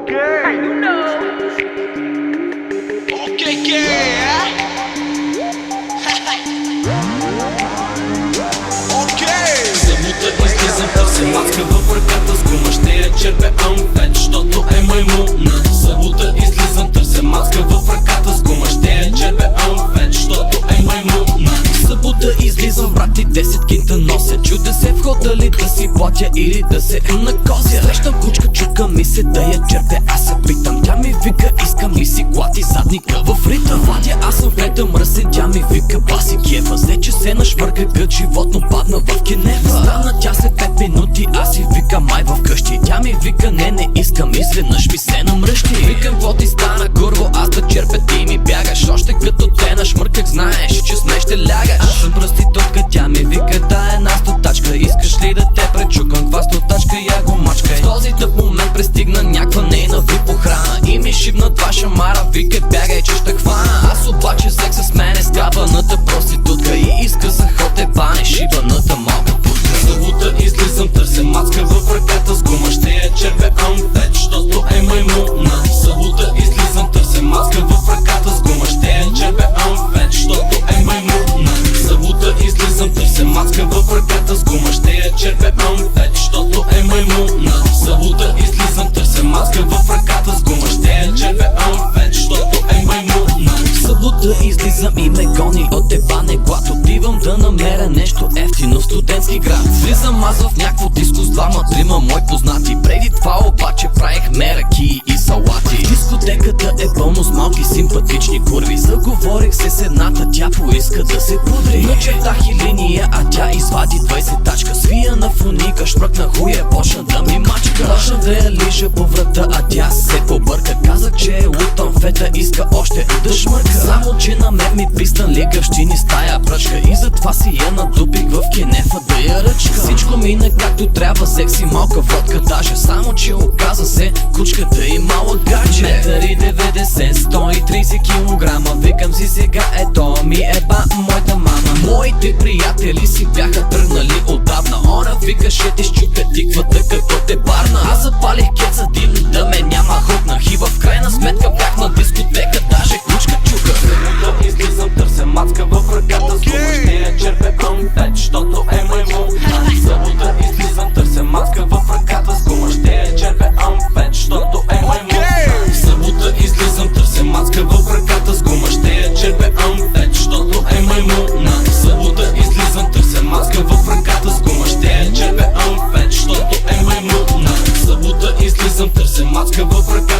Okay. You know. Okay. Събота излизам, търся мацка в ръката с гума, ще я черпе амфет, защото е маймуна. Събота излизам, търся мацка в ръката с гума, ще я черпе амфет, защото е маймуна. Събота излизам, брати, 10 кинта нося, чудя се в хода ли да си платя или да се накозя. Срещам кучка, чука ми се да я черпе, аз се питам, тя ми вика, искам ли си клати задника в ритъм. Владя, аз съм влета мръсен, тя ми вика, баси кефа, взе че се нашвърка гът животно, падна в Кенева. Стана тя след 5 минути, аз си вика, май в къщи. Тя ми вика, не искам, изведнъж ми се намръщи. Викам, какво ти стана, курво, аз да черпя, ти ми бягаш. Още като те нашмърках, знаеш, че с мен ще лягаш. Аз съм проститутка, тя ми вика, да една стотачка. Искаш ли да те пречукам, това стотачка, я го мачкай. В този тъп момент пристигна някаква нейна вип охрана и ми шибна 2 шамара, вика, бягай, че ще хвана. Аз обаче взех с мене скабаната проститутка и изкъсах от ебане шибаната малка путка. Събота излизам, търся мацка в ръката с гума, ще я черпе амфет, защото е маймуна. Събота излизам, търся мацка в ръката с гума, ще я черпе амфет, защото е маймуна. Събота излизам, търся мацка в ръката с гума, ще я черпе амфет, защото е маймуна. Събота излизам, търся мацка в ръката с гума, ще я черпе амфет, защото е маймуна. Събота излизам и ме гони от ебане глад, отивам да намеря нещо ефтино в студентски град. Влизам аз в някакво диско с 2-3 мои познати. Преди това обаче правихме ракии и салати. Дискотеката е пълно с малки симпатични курви. Заговорих се с едната, тя поиска да се пудри. Начертах и линия, а тя извади 20 тачка. Свия на фуника, шмръкна хуя, почна да ми мачка. Почна да я лижа по врата, а тя се побърка. Казах, че е лутан фета, иска още да шмърка. Само че на мен ми писна лигавщини с тая пръчка и затова си я надупих в кенефа да я ръчка. Всичко мина както трябва, секси малка водка даже, само че оказа се кучката и малък гадже. Метъри 90, 130 килограма, викам си сега, ето ми еба моята мама. Моите приятели си бяха тръгнали отдавна, она викаше ти щупя тиквата като те барна. Аз запалих кеца дим, да ме няма хукнах и в крайна сметка бях на дискотека, даже кучка чука. Събота излизам, търся мацка в ръката с гума, ще я черпе амфет, защото е маймуна. Събота излизам, търся мацка в ръката с гума, ще я черпе амфет, защото е маймуна. Събота излизам, търся мацка в ръката с гума, ще я черпе амфет, защото е маймуна. Събота излизам, търся мацка в ръката с гума, ще я черпе амфет, защото е маймуна. Събота излизам, търся мацка в ръката